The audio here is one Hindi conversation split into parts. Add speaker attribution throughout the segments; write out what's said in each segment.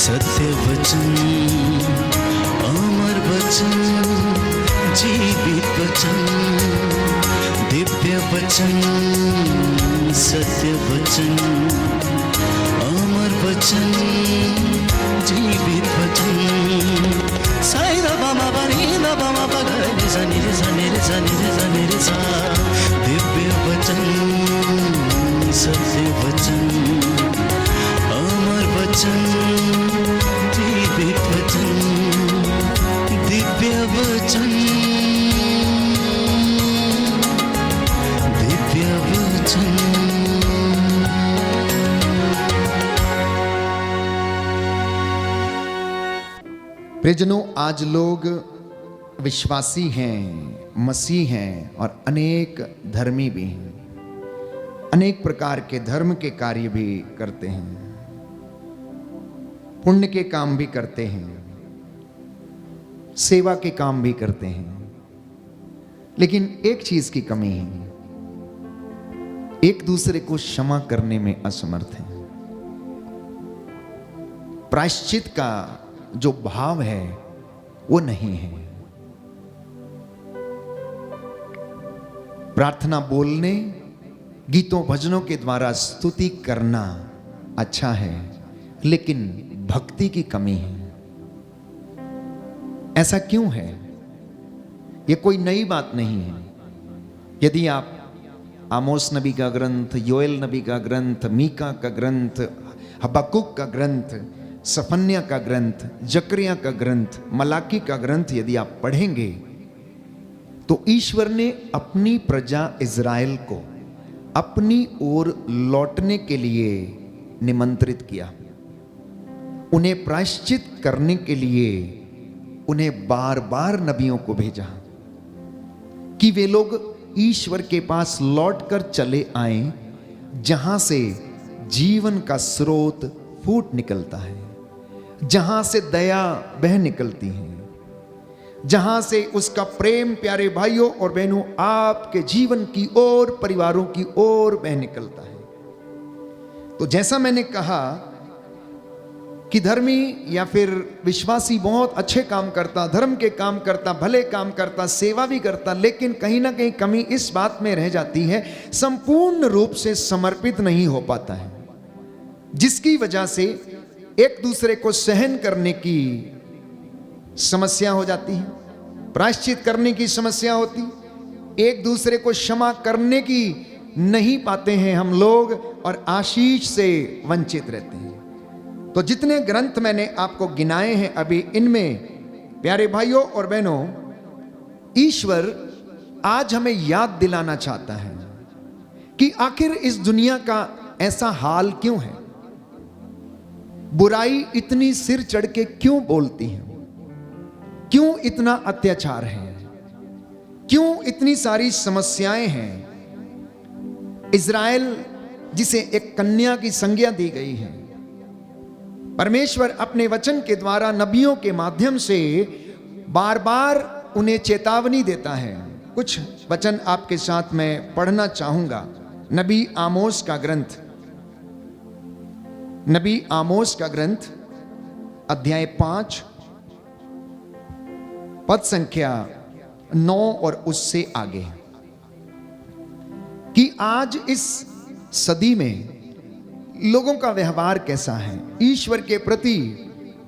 Speaker 1: सत्य वचन, अमर वचन, जीवित वचन, दिव्य वचन, सत्य वचन, अमर वचन, जीवित वचन। साई दा बामा बनी दा बामा बगरे जनी रे जनी रे जनी रे जनी रे सा। दिव्य वचन, सत्य वचन, अमर वचन, जीवित वचन, दिव्य वचन, दिव्य वचन।
Speaker 2: प्रियजनों, आज लोग विश्वासी हैं, मसीह हैं और अनेक धर्मी भी हैं, अनेक प्रकार के धर्म के कार्य भी करते हैं, पुण्य के काम भी करते हैं, सेवा के काम भी करते हैं, लेकिन एक चीज की कमी है, एक दूसरे को क्षमा करने में असमर्थ हैं। प्रायश्चित का जो भाव है वो नहीं है। प्रार्थना बोलने, गीतों भजनों के द्वारा स्तुति करना अच्छा है, लेकिन भक्ति की कमी है। ऐसा क्यों है? यह कोई नई बात नहीं है। यदि आप आमोस नबी का ग्रंथ, योएल नबी का ग्रंथ, मीका का ग्रंथ, हबक्कुक का ग्रंथ, सफन्या का ग्रंथ, जकरिया का ग्रंथ, मलाकी का ग्रंथ यदि आप पढ़ेंगे तो ईश्वर ने अपनी प्रजा इज़राइल को अपनी ओर लौटने के लिए निमंत्रित किया। उन्हें प्रायश्चित करने के लिए उन्हें बार बार नबियों को भेजा कि वे लोग ईश्वर के पास लौटकर चले आए, जहां से जीवन का स्रोत फूट निकलता है, जहां से दया बह निकलती है, जहां से उसका प्रेम प्यारे भाइयों और बहनों आपके जीवन की ओर, परिवारों की ओर बह निकलता है। तो जैसा मैंने कहा कि धर्मी या फिर विश्वासी बहुत अच्छे काम करता, धर्म के काम करता, भले काम करता, सेवा भी करता, लेकिन कहीं ना कहीं कमी इस बात में रह जाती है, संपूर्ण रूप से समर्पित नहीं हो पाता है, जिसकी वजह से एक दूसरे को सहन करने की समस्या हो जाती है, प्रायश्चित करने की समस्या होती, एक दूसरे को क्षमा करने की नहीं पाते हैं हम लोग और आशीष से वंचित रहते हैं। तो जितने ग्रंथ मैंने आपको गिनाए हैं अभी, इनमें प्यारे भाइयों और बहनों, ईश्वर आज हमें याद दिलाना चाहता है कि आखिर इस दुनिया का ऐसा हाल क्यों है, बुराई इतनी सिर चढ़ के क्यों बोलती है, क्यों इतना अत्याचार है, क्यों इतनी सारी समस्याएं हैं। इज़राइल जिसे एक कन्या की संज्ञा दी गई है, परमेश्वर अपने वचन के द्वारा नबियों के माध्यम से बार बार उन्हें चेतावनी देता है। कुछ वचन आपके साथ मैं पढ़ना चाहूंगा। नबी आमोस का ग्रंथ, नबी आमोस का ग्रंथ अध्याय 5 पद संख्या 9 और उससे आगे, कि आज इस सदी में लोगों का व्यवहार कैसा है, ईश्वर के प्रति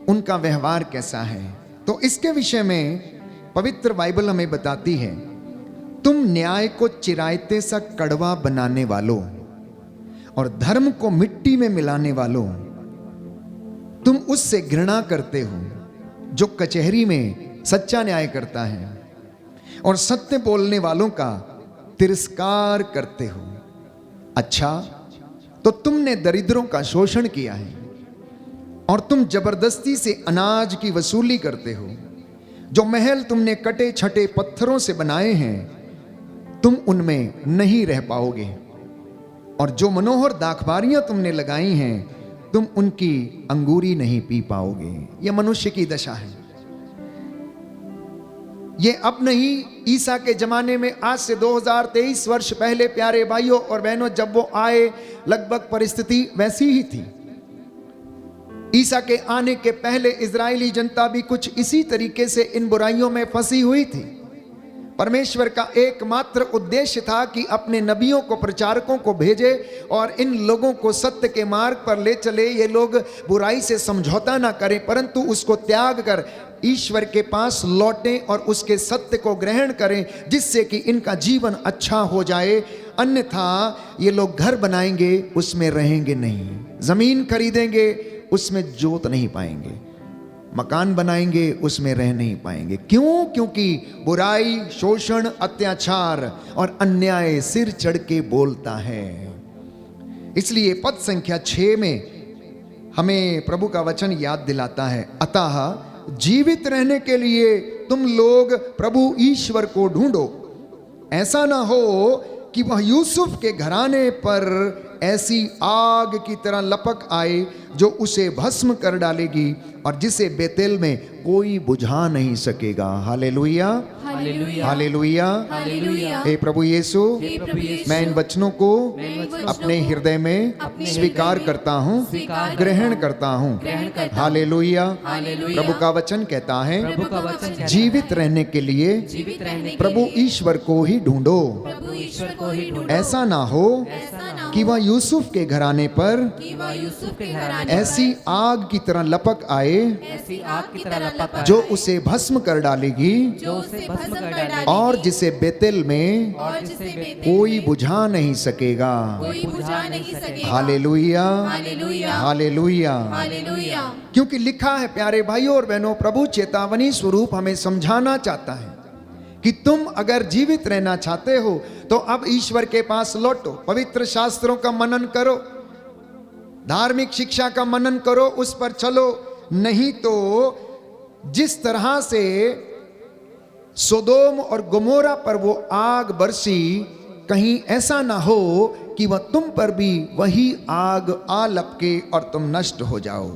Speaker 2: उनका व्यवहार कैसा है। तो इसके विषय में पवित्र बाइबल हमें बताती है, तुम न्याय को चिरायते सा कड़वा बनाने वालों और धर्म को मिट्टी में मिलाने वालों, तुम उससे घृणा करते हो जो कचहरी में सच्चा न्याय करता है और सत्य बोलने वालों का तिरस्कार करते हो। अच्छा, तो तुमने दरिद्रों का शोषण किया है और तुम जबरदस्ती से अनाज की वसूली करते हो। जो महल तुमने कटे छटे पत्थरों से बनाए हैं, तुम उनमें नहीं रह पाओगे, और जो मनोहर दाखबारियां तुमने लगाई हैं, तुम उनकी अंगूरी नहीं पी पाओगे। यह मनुष्य की दशा है। ये अब नहीं, ईसा के जमाने में आज से 2023 वर्ष पहले प्यारे भाइयों और बहनों जब वो आए लगभग परिस्थिति वैसी ही थी। ईसा के आने के पहले इजरायली जनता भी कुछ इसी तरीके से इन बुराइयों में फंसी हुई थी। परमेश्वर का एकमात्र उद्देश्य था कि अपने नबियों को, प्रचारकों को भेजे और इन लोगों को सत्य के मार्ग पर ले चले। ये लोग बुराई से समझौता ना करें, परंतु उसको त्याग कर ईश्वर के पास लौटें और उसके सत्य को ग्रहण करें, जिससे कि इनका जीवन अच्छा हो जाए। अन्यथा ये लोग घर बनाएंगे, उसमें रहेंगे नहीं, जमीन खरीदेंगे, उसमें जोत नहीं पाएंगे, मकान बनाएंगे, उसमें रह नहीं पाएंगे। क्यों? क्योंकि बुराई, शोषण, अत्याचार और अन्याय सिर चढ़ के बोलता है। इसलिए पद संख्या 6 में हमें प्रभु का वचन याद दिलाता है, अतः जीवित रहने के लिए तुम लोग प्रभु ईश्वर को ढूंढो। ऐसा ना हो कि वह यूसुफ के घराने पर ऐसी आग की तरह लपक आए जो उसे भस्म कर डालेगी और जिसे बेतेल में कोई बुझा नहीं सकेगा। Hallelujah, hallelujah, hallelujah. हे प्रभु यीशु, मैं इन वचनों को अपने हृदय में स्वीकार करता हूँ, ग्रहण करता हूँ। हालेलुया। प्रभु का वचन कहता है, जीवित रहने के लिए प्रभु ईश्वर को ही ढूंढो। ऐसा ना हो कि वह यूसुफ के घराने पर ऐसी आग की तरह लपक आए जो उसे भस्म कर डालेगी और जिसे बेतेल में कोई बुझा नहीं सकेगा। Hallelujah, hallelujah. क्योंकि लिखा है प्यारे भाइयों और बहनों, प्रभु चेतावनी स्वरूप हमें समझाना चाहता है कि तुम अगर जीवित रहना चाहते हो तो अब ईश्वर के पास लौटो, पवित्र शास्त्रों का मनन करो, धार्मिक शिक्षा का मनन करो, उस पर चलो। नहीं तो जिस तरह से सोदोम और गोमोरा पर वो आग बरसी, कहीं ऐसा ना हो कि वह तुम पर भी वही आग आ लपके और तुम नष्ट हो जाओ।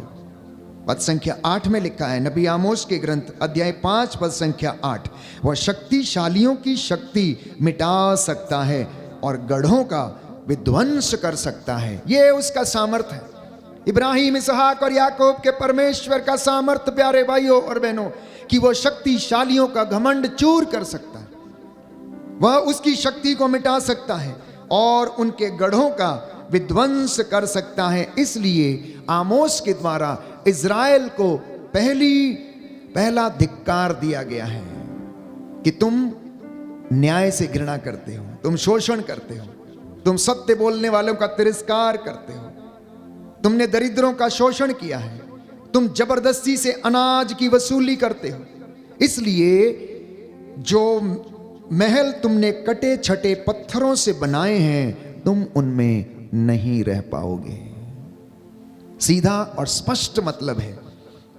Speaker 2: पद संख्या 8 में लिखा है, नबी आमोस के ग्रंथ अध्याय 5 पद संख्या 8, वह शक्तिशालियों की शक्ति मिटा सकता है और गढ़ों का विध्वंस कर सकता है। ये उसका सामर्थ्य है। इब्राहिम, इसहाक और याकूब के परमेश्वर का सामर्थ्य प्यारे भाइयों और बहनों, कि वो शक्तिशालियों का घमंड चूर कर सकता है, वह उसकी शक्ति को मिटा सकता है और उनके गढ़ों का विध्वंस कर सकता है। इसलिए आमोस के द्वारा इज़राइल को पहला धिक्कार दिया गया है कि तुम न्याय से घृणा करते हो, तुम शोषण करते हो, तुम सत्य बोलने वालों का तिरस्कार करते हो, तुमने दरिद्रों का शोषण किया है, तुम जबरदस्ती से अनाज की वसूली करते हो। इसलिए जो महल तुमने कटे छटे पत्थरों से बनाए हैं, तुम उनमें नहीं रह पाओगे। सीधा और स्पष्ट मतलब है,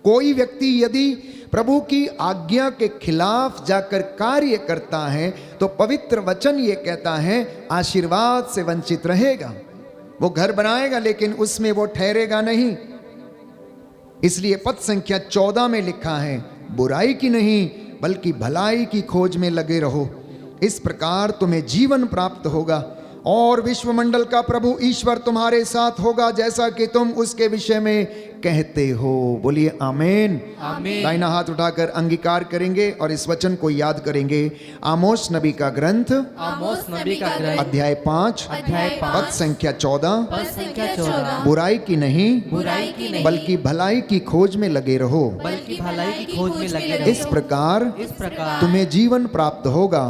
Speaker 2: कोई व्यक्ति यदि प्रभु की आज्ञा के खिलाफ जाकर कार्य करता है तो पवित्र वचन ये कहता है आशीर्वाद से वंचित रहेगा। वो घर बनाएगा लेकिन उसमें वो ठहरेगा नहीं। इसलिए पद संख्या 14 में लिखा है, बुराई की नहीं बल्कि भलाई की खोज में लगे रहो, इस प्रकार तुम्हें जीवन प्राप्त होगा और विश्वमंडल का प्रभु ईश्वर तुम्हारे साथ होगा, जैसा कि तुम उसके विषय में कहते हो। बोलिए आमीन। दाहिना हाथ उठाकर अंगीकार करेंगे और इस वचन को याद करेंगे। आमोस नबी का ग्रंथ अध्याय 5 पद संख्या 14, बुराई की नहीं बल्कि भलाई की खोज में लगे रहो, इस प्रकार तुम्हें जीवन प्राप्त होगा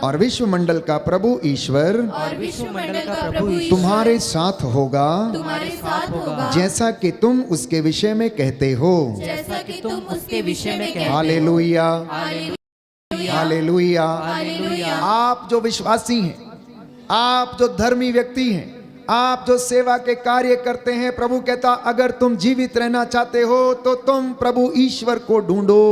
Speaker 2: और विश्वमंडल का प्रभु ईश्वर तुम्हारे साथ होगा, जैसा कि तुम उसके विषय में कहते हो। Hallelujah, hallelujah. आप जो विश्वासी हैं, आप जो धर्मी व्यक्ति हैं, आप जो सेवा के कार्य करते हैं, प्रभु कहता अगर तुम जीवित रहना चाहते हो तो तुम प्रभु ईश्वर को ढूंढो,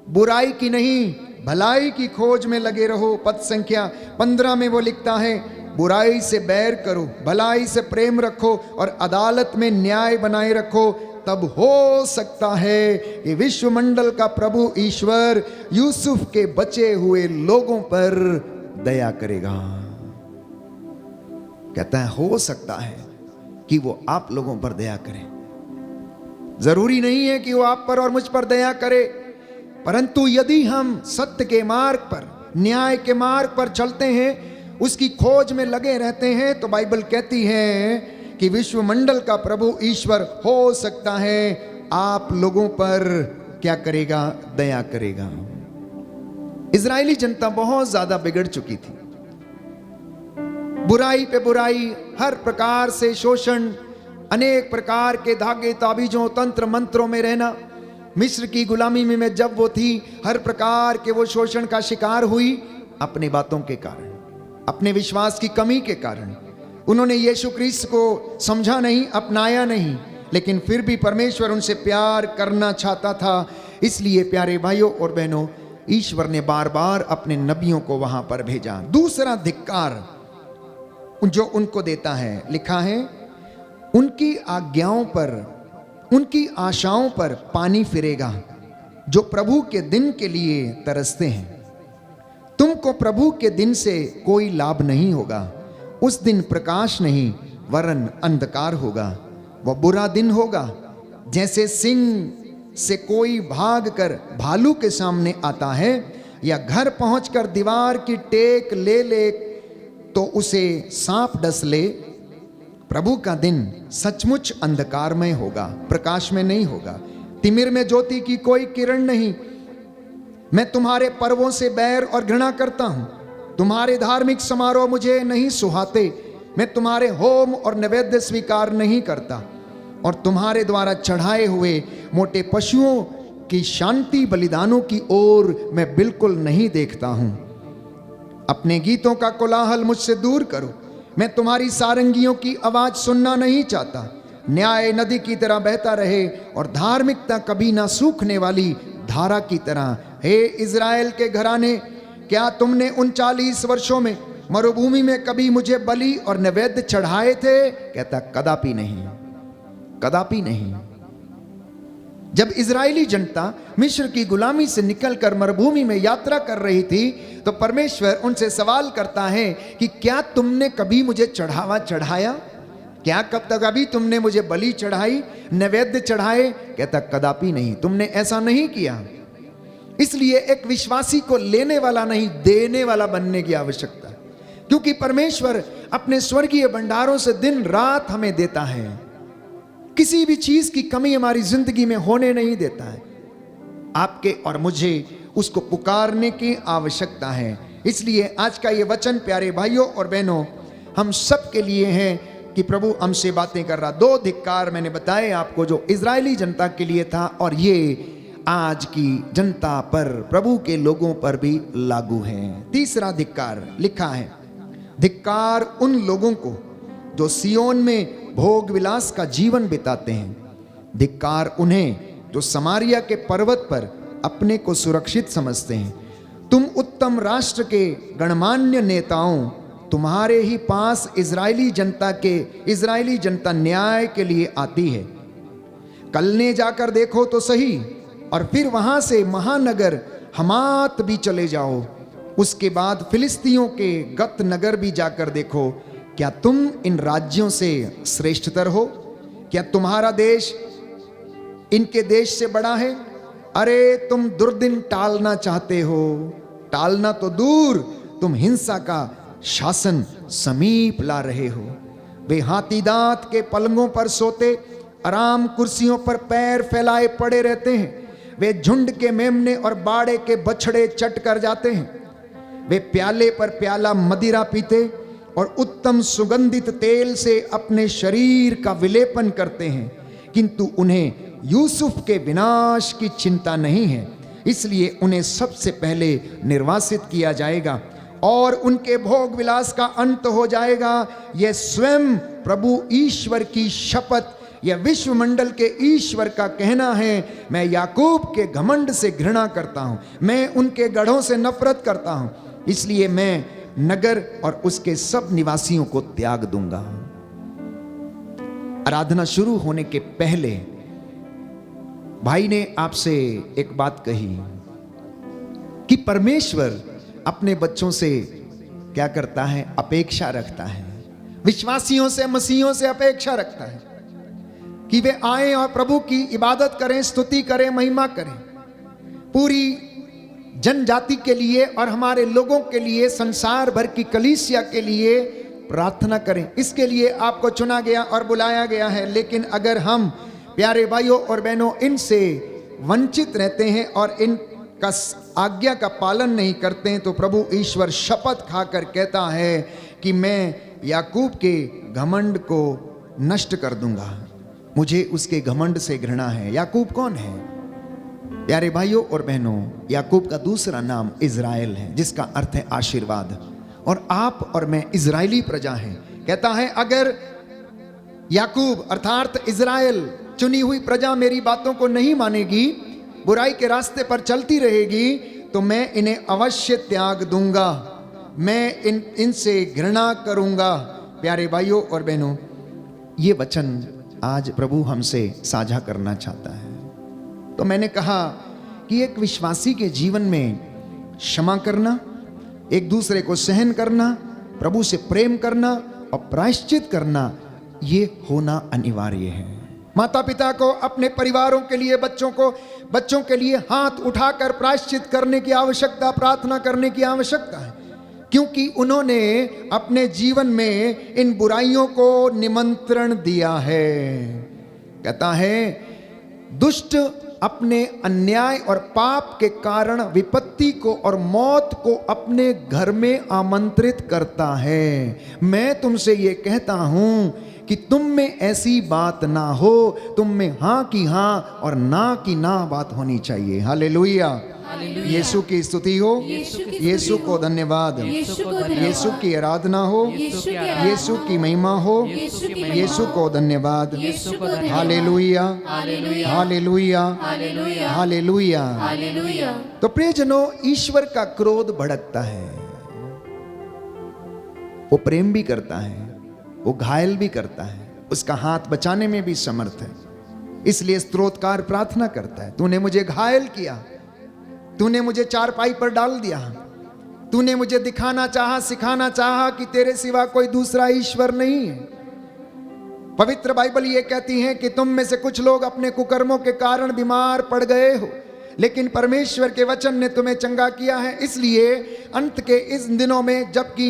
Speaker 2: बुराई की नहीं भलाई की खोज में लगे रहो। पद संख्या 15 में वो लिखता है, बुराई से बैर करो, भलाई से प्रेम रखो और अदालत में न्याय बनाए रखो, तब हो सकता है कि विश्वमंडल का प्रभु ईश्वर यूसुफ के बचे हुए लोगों पर दया करेगा। कहता है हो सकता है, कि वो आप लोगों पर दया करे। जरूरी नहीं है कि वो आप पर और मुझ पर दया करे, परंतु यदि हम सत्य के मार्ग पर, न्याय के मार्ग पर चलते हैं, उसकी खोज में लगे रहते हैं, तो बाइबल कहती है कि विश्वमंडल का प्रभु ईश्वर हो सकता है आप लोगों पर क्या करेगा, दया करेगा। इजरायली जनता बहुत ज्यादा बिगड़ चुकी थी, बुराई पे बुराई, हर प्रकार से शोषण, अनेक प्रकार के धागे ताबीजों तंत्र मंत्रों में रहना। मिस्र की गुलामी में जब वो थी, हर प्रकार के वो शोषण का शिकार हुई अपनी बातों के कारण, अपने विश्वास की कमी के कारण। उन्होंने यीशु क्रिस्त को समझा नहीं, अपनाया नहीं, लेकिन फिर भी परमेश्वर उनसे प्यार करना चाहता था। इसलिए प्यारे भाइयों और बहनों, ईश्वर ने बार बार अपने नबियों को वहां पर भेजा। दूसरा धिक्कार जो उनको देता है, लिखा है उनकी आज्ञाओं पर, उनकी आशाओं पर पानी फिरेगा जो प्रभु के दिन के लिए तरसते हैं। तुमको प्रभु के दिन से कोई लाभ नहीं होगा, उस दिन प्रकाश नहीं वरन अंधकार होगा। वह बुरा दिन होगा जैसे सिंह से कोई भागकर भालू के सामने आता है, या घर पहुंचकर दीवार की टेक ले ले तो उसे सांप डस ले। प्रभु का दिन सचमुच अंधकारमय होगा, प्रकाश में नहीं होगा। तिमिर में ज्योति की कोई किरण नहीं। मैं तुम्हारे पर्वों से बैर और घृणा करता हूं, तुम्हारे धार्मिक समारोह मुझे नहीं सुहाते। मैं तुम्हारे होम और नैवेद्य स्वीकार नहीं करता, और तुम्हारे द्वारा चढ़ाए हुए मोटे पशुओं की शांति बलिदानों की ओर मैं बिल्कुल नहीं देखता हूं। अपने गीतों का कोलाहल मुझसे दूर करो, मैं तुम्हारी सारंगियों की आवाज सुनना नहीं चाहता। न्याय नदी की तरह बहता रहे और धार्मिकता कभी ना सूखने वाली धारा की तरह। हे इज़राइल के घराने, क्या तुमने उन 40 वर्षों में मरुभूमि में कभी मुझे बलि और नैवेद्य चढ़ाए थे? कहता कदापि नहीं, कदापि नहीं। जब इजरायली जनता मिस्र की गुलामी से निकलकर मरुभूमि में यात्रा कर रही थी, तो परमेश्वर उनसे सवाल करता है कि क्या तुमने कभी मुझे चढ़ावा चढ़ाया? क्या कब तक अभी तुमने मुझे बलि चढ़ाई, नैवेद्य चढ़ाए? कहता कदापि नहीं, तुमने ऐसा नहीं किया। इसलिए एक विश्वासी को लेने वाला नहीं, देने वाला बनने की आवश्यकता है, क्योंकि परमेश्वर अपने स्वर्गीय भंडारों से दिन रात हमें देता है। किसी भी चीज की कमी हमारी जिंदगी में होने नहीं देता है। आपके और मुझे उसको पुकारने की आवश्यकता है। इसलिए आज का ये वचन प्यारे भाइयों और बहनों हम सब के लिए है कि प्रभु हमसे बातें कर रहा। 2 धिक्कार मैंने बताए आपको जो इजरायली जनता के लिए था, और ये आज की जनता पर, प्रभु के लोगों पर भी लागू है। तीसरा धिक्कार लिखा है, धिक्कार उन लोगों को जो सियोन में भोग विलास का जीवन बिताते हैं। धिक्कार उन्हें जो समारिया के पर्वत पर अपने को सुरक्षित समझते हैं। तुम उत्तम राष्ट्र के गणमान्य नेताओं, तुम्हारे ही पास इजरायली जनता न्याय के लिए आती है। कलने जाकर देखो तो सही, और फिर वहां से महानगर हमात भी चले जाओ। उसके बाद फिलिस्तियों के गत नगर भी जाकर देखो। क्या तुम इन राज्यों से श्रेष्ठतर हो? क्या तुम्हारा देश इनके देश से बड़ा है? अरे तुम दुर्दिन टालना चाहते हो, टालना तो दूर, तुम हिंसा का शासन समीप ला रहे हो। वे हाथी दांत के पलंगों पर सोते, आराम कुर्सियों पर पैर फैलाए पड़े रहते हैं। वे झुंड के मेमने और बाड़े के बछड़े चट कर जाते हैं। वे प्याले पर प्याला मदिरा पीते और उत्तम सुगंधित तेल से अपने शरीर का विलेपन करते हैं, किंतु उन्हें यूसुफ के विनाश की चिंता नहीं है। इसलिए उन्हें सबसे पहले निर्वासित किया जाएगा और उनके भोग विलास का अंत हो जाएगा। यह स्वयं प्रभु ईश्वर की शपथ, यह विश्वमंडल के ईश्वर का कहना है। मैं याकूब के घमंड से घृणा करता हूं, मैं उनके गढ़ों से नफरत करता हूं, इसलिए मैं नगर और उसके सब निवासियों को त्याग दूंगा। आराधना शुरू होने के पहले भाई ने आपसे एक बात कही कि परमेश्वर अपने बच्चों से क्या करता है? अपेक्षा रखता है। विश्वासियों से, मसीहियों से अपेक्षा रखता है कि वे आए और प्रभु की इबादत करें, स्तुति करें, महिमा करें, पूरी जनजाति के लिए और हमारे लोगों के लिए, संसार भर की कलीसिया के लिए प्रार्थना करें। इसके लिए आपको चुना गया और बुलाया गया है। लेकिन अगर हम प्यारे भाइयों और बहनों इनसे वंचित रहते हैं और इनका आज्ञा का पालन नहीं करते हैं, तो प्रभु ईश्वर शपथ खाकर कहता है कि मैं याकूब के घमंड को नष्ट कर दूंगा। मुझे उसके घमंड से घृणा है। याकूब कौन है? प्यारे भाइयों और बहनों, याकूब का दूसरा नाम इज़राइल है, जिसका अर्थ है आशीर्वाद। और आप और मैं इज़राइली प्रजा हैं। कहता है अगर याकूब अर्थात इज़राइल, चुनी हुई प्रजा मेरी बातों को नहीं मानेगी, बुराई के रास्ते पर चलती रहेगी, तो मैं इन्हें अवश्य त्याग दूंगा, मैं इनसे घृणा करूंगा। प्यारे भाइयों और बहनों, ये वचन आज प्रभु हमसे साझा करना चाहता है। तो मैंने कहा कि एक विश्वासी के जीवन में क्षमा करना, एक दूसरे को सहन करना, प्रभु से प्रेम करना और प्रायश्चित करना, ये होना अनिवार्य है। माता पिता को अपने परिवारों के लिए, बच्चों के लिए हाथ उठाकर प्रायश्चित करने की आवश्यकता, प्रार्थना करने की आवश्यकता है, क्योंकि उन्होंने अपने जीवन में इन बुराइयों को निमंत्रण दिया है। कहता है दुष्ट अपने अन्याय और पाप के कारण विपत्ति को और मौत को अपने घर में आमंत्रित करता है। मैं तुमसे ये कहता हूं कि तुम में ऐसी बात ना हो, तुम में हाँ की हाँ और ना की ना बात होनी चाहिए। हालेलुया, यीशु की स्तुति हो, यीशु को धन्यवाद, यीशु की आराधना हो, यीशु की महिमा हो, यीशु को धन्यवाद। Hallelujah, hallelujah, hallelujah. तो प्रियजनों, ईश्वर का क्रोध भड़कता है, वो प्रेम भी करता है, वो घायल भी करता है, उसका हाथ बचाने में भी समर्थ है। इसलिए स्तोत्रकार प्रार्थना करता है, तूने मुझे घायल किया, तूने मुझे चारपाई पर डाल दिया, तूने मुझे दिखाना चाहा, सिखाना चाहा कि तेरे सिवा कोई दूसरा ईश्वर नहीं है। पवित्र बाइबल ये कहती है कि तुम में से कुछ लोग अपने कुकर्मों के कारण बीमार पड़ गए हो, लेकिन परमेश्वर के वचन ने तुम्हें चंगा किया है। इसलिए अंत के इस दिनों में, जबकि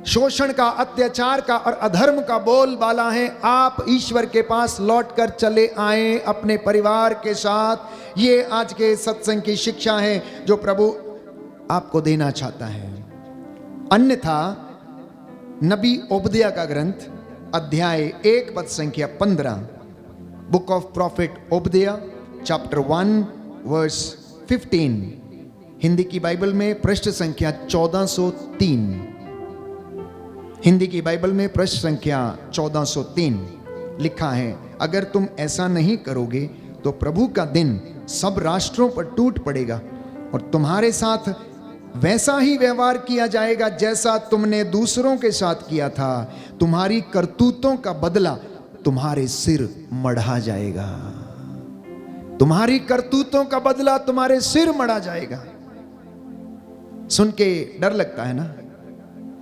Speaker 2: शोषण का, अत्याचार का और अधर्म का बोलबाला है, आप ईश्वर के पास लौटकर चले आए अपने परिवार के साथ। ये आज के सत्संग की शिक्षा है जो प्रभु आपको देना चाहता है। अन्यथा नबी ओबदिया का ग्रंथ अध्याय 1 पद संख्या 15, book of prophet Obadiah chapter 1 verse 15, Hindi की बाइबल में पृष्ठ संख्या 1403, हिंदी की बाइबल में पृष्ठ संख्या 1403 लिखा है, अगर तुम ऐसा नहीं करोगे तो प्रभु का दिन सब राष्ट्रों पर टूट पड़ेगा और तुम्हारे साथ वैसा ही व्यवहार किया जाएगा जैसा तुमने दूसरों के साथ किया था। तुम्हारी करतूतों का बदला तुम्हारे सिर मढ़ा जाएगा। तुम्हारी करतूतों का बदला तुम्हारे सिर मढ़ा जाएगा। सुन के डर लगता है ना,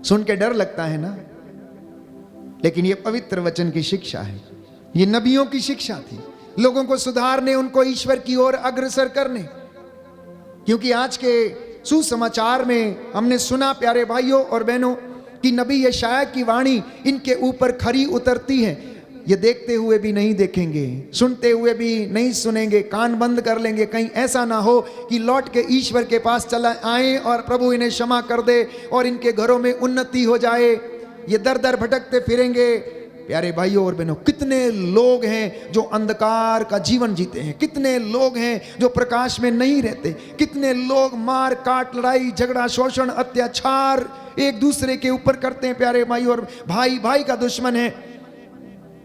Speaker 2: सुन के डर लगता है ना, लेकिन ये पवित्र वचन की शिक्षा है, ये नबियों की शिक्षा थी, लोगों को सुधारने, उनको ईश्वर की ओर अग्रसर करने। क्योंकि आज के सुसमाचार में हमने सुना प्यारे भाइयों और बहनों कि नबी यशायाह की वाणी इनके ऊपर खरी उतरती है। ये देखते हुए भी नहीं देखेंगे, सुनते हुए भी नहीं सुनेंगे, कान बंद कर लेंगे। कहीं ऐसा ना हो कि लौट के ईश्वर के पास चला आए और प्रभु इन्हें क्षमा कर दे और इनके घरों में उन्नति हो जाए। ये दर दर भटकते फिरेंगे। प्यारे भाइयों और बहनों, कितने लोग हैं जो अंधकार का जीवन जीते हैं, कितने लोग हैं जो प्रकाश में नहीं रहते, कितने लोग मार काट, लड़ाई झगड़ा, शोषण, अत्याचार एक दूसरे के ऊपर करते हैं। प्यारे भाई, और भाई भाई का दुश्मन है,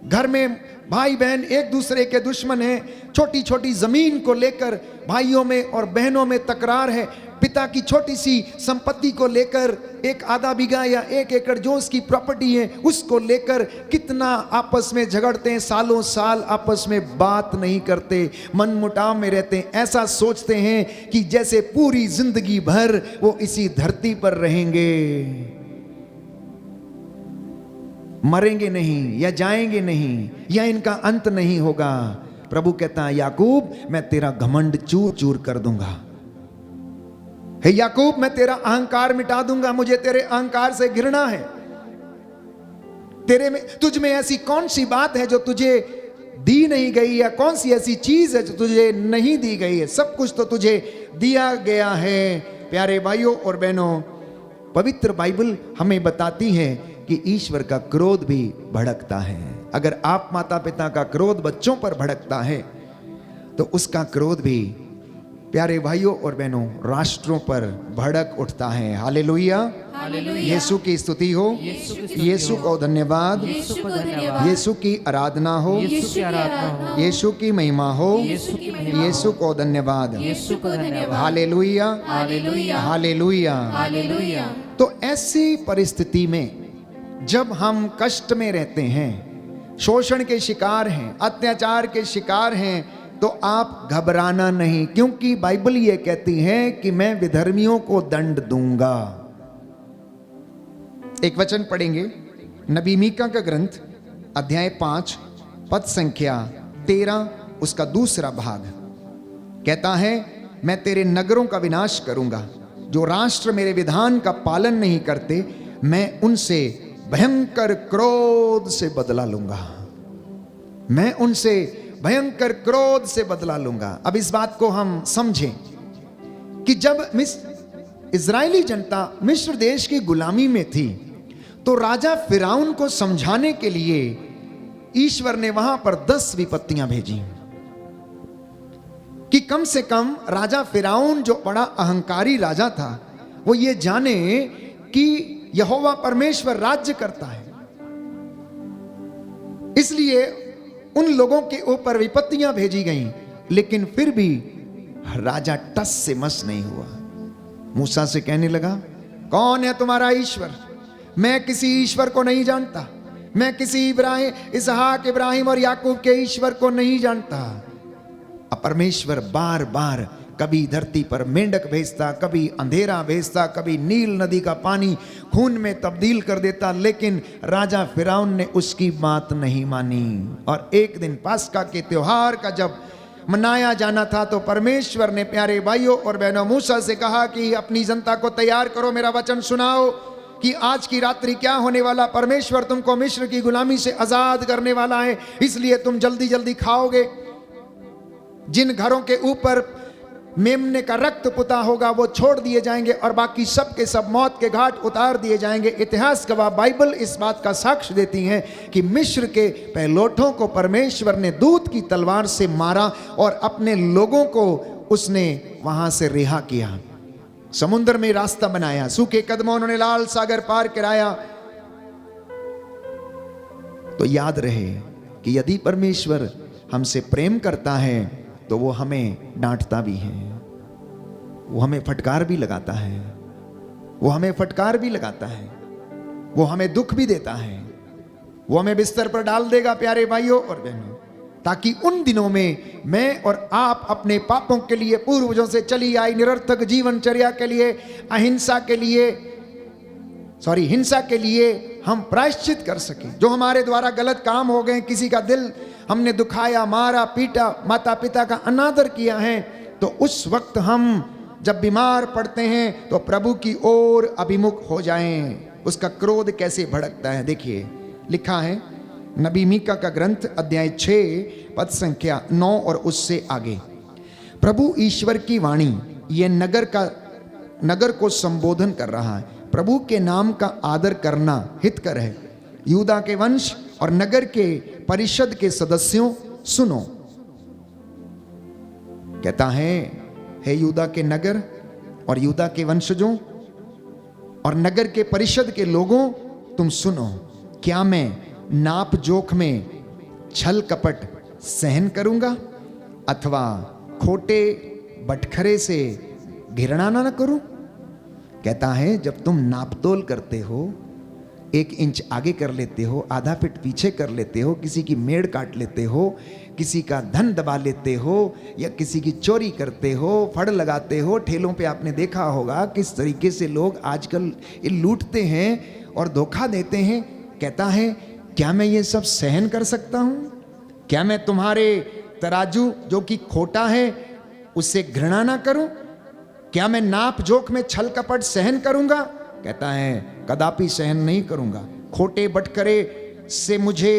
Speaker 2: घर में भाई बहन एक दूसरे के दुश्मन हैं। छोटी छोटी जमीन को लेकर भाइयों में और बहनों में तकरार है। पिता की छोटी सी संपत्ति को लेकर, एक आधा बीघा या 1 एकड़ जो उसकी प्रॉपर्टी है, उसको लेकर कितना आपस में झगड़ते हैं। सालों साल आपस में बात नहीं करते, मनमुटाव में रहते हैं। ऐसा सोचते हैं कि जैसे पूरी जिंदगी भर वो इसी धरती पर रहेंगे। मरेंगे नहीं या जाएंगे नहीं या इनका अंत नहीं होगा। प्रभु कहता है याकूब मैं तेरा घमंड चूर चूर कर दूंगा। हे याकूब मैं तेरा अहंकार मिटा दूंगा, मुझे तेरे अहंकार से घृणा है। तेरे में तुझ में ऐसी कौन सी बात है जो तुझे दी नहीं गई, या कौन सी ऐसी चीज है जो तुझे नहीं दी गई है? सब कुछ तो तुझे दिया गया है। प्यारे भाइयों और बहनों, पवित्र बाइबल हमें बताती है कि ईश्वर का क्रोध भी भड़कता है। अगर आप माता पिता का क्रोध बच्चों पर भड़कता है तो उसका क्रोध भी प्यारे भाइयों और बहनों राष्ट्रों पर भड़क उठता है। हालेलुया, यीशु की स्तुति हो, यीशु को धन्यवाद, यीशु की आराधना हो, यीशु की महिमा हो, यीशु को धन्यवाद। Hallelujah, hallelujah. तो ऐसी परिस्थिति में जब हम कष्ट में रहते हैं, शोषण के शिकार हैं, अत्याचार के शिकार हैं, तो आप घबराना नहीं, क्योंकि बाइबल ये कहती है कि मैं विधर्मियों को दंड दूंगा। एक वचन पढ़ेंगे, नबी मीका का ग्रंथ अध्याय 5 पद संख्या 13, उसका दूसरा भाग कहता है मैं तेरे नगरों का विनाश करूंगा। जो राष्ट्र मेरे विधान का पालन नहीं करते, मैं उनसे भयंकर क्रोध से बदला लूंगा। मैं उनसे भयंकर क्रोध से बदला लूंगा। अब इस बात को हम समझें कि जब इजरायली जनता मिस्र देश की गुलामी में थी, तो राजा फिरौन को समझाने के लिए ईश्वर ने वहां पर 10 विपत्तियां भेजी कि कम से कम राजा फिरौन, जो बड़ा अहंकारी राजा था, वो ये जाने कि यहोवा परमेश्वर राज्य करता है। इसलिए उन लोगों के ऊपर विपत्तियां भेजी गईं, लेकिन फिर भी राजा टस से मस नहीं हुआ। मूसा से कहने लगा, कौन है तुम्हारा ईश्वर? मैं किसी ईश्वर को नहीं जानता। मैं किसी इसहाक, इब्राहिम और याकूब के ईश्वर को नहीं जानता। अब परमेश्वर बार बार कभी धरती पर मेंढक भेजता, कभी अंधेरा भेजता, कभी नील नदी का पानी खून में तब्दील कर देता, लेकिन राजा फिरौन ने उसकी बात नहीं मानी। और एक दिन पास्का के त्योहार का जब मनाया जाना था, तो परमेश्वर ने प्यारे भाइयों और बहनों मूसा से कहा कि अपनी जनता को तैयार करो, मेरा वचन सुनाओ कि आज की रात्रि क्या होने वाला। परमेश्वर तुमको मिस्र की गुलामी से आजाद करने वाला है, इसलिए तुम जल्दी जल्दी खाओगे। जिन घरों के ऊपर मेमने का रक्त पुता होगा वो छोड़ दिए जाएंगे, और बाकी सब के सब मौत के घाट उतार दिए जाएंगे। इतिहास गवाह बाइबल इस बात का साक्ष्य देती है कि मिस्र के पहलोठों को परमेश्वर ने दूत की तलवार से मारा और अपने लोगों को उसने वहां से रिहा किया। समुद्र में रास्ता बनाया, सूखे कदमों उन्होंने लाल सागर पार कराया। तो याद रहे कि यदि परमेश्वर हमसे प्रेम करता है तो वो हमें डांटता भी है, वो हमें फटकार भी लगाता है, वो हमें फटकार भी लगाता है, वो हमें दुख भी देता है, वो हमें बिस्तर पर डाल देगा प्यारे भाइयों और बहनों, ताकि उन दिनों में मैं और आप अपने पापों के लिए, पूर्वजों से चली आई निरर्थक जीवनचर्या के लिए, हिंसा के लिए हम प्रायश्चित कर सके। जो हमारे द्वारा गलत काम हो गए, किसी का दिल हमने दुखाया, मारा, पीटा, माता पिता का अनादर किया है, तो उस वक्त हम जब बीमार पड़ते हैं तो प्रभु की ओर अभिमुख हो जाएं। उसका क्रोध कैसे भड़कता है, देखिए लिखा है नबी मीका का ग्रंथ अध्याय 6 पद संख्या 9 और उससे आगे। प्रभु ईश्वर की वाणी ये नगर को संबोधन कर रहा है। प्रभु के नाम का आदर करना हितकर है। यूदा के वंश और नगर के परिषद के सदस्यों सुनो। कहता है, हे यूदा के नगर और यूदा के वंशजों और नगर के परिषद के लोगों, तुम सुनो। क्या मैं नाप जोख में छल कपट सहन करूंगा अथवा खोटे बटखरे से घृणा न करूं? कहता है, जब तुम नापतोल करते हो, 1 इंच आगे कर लेते हो, आधा फीट पीछे कर लेते हो, किसी की मेड़ काट लेते हो, किसी का धन दबा लेते हो, या किसी की चोरी करते हो, फड़ लगाते हो। ठेलों पे आपने देखा होगा किस तरीके से लोग आजकल लूटते हैं और धोखा देते हैं। कहता है क्या मैं ये सब सहन कर सकता हूं? क्या मैं तुम्हारे तराजू जो कि खोटा है उससे घृणा ना करूं? क्या मैं नाप जोख में छल कपट सहन करूंगा? कहता है कदापि सहन नहीं करूंगा। खोटे बटखरे से मुझे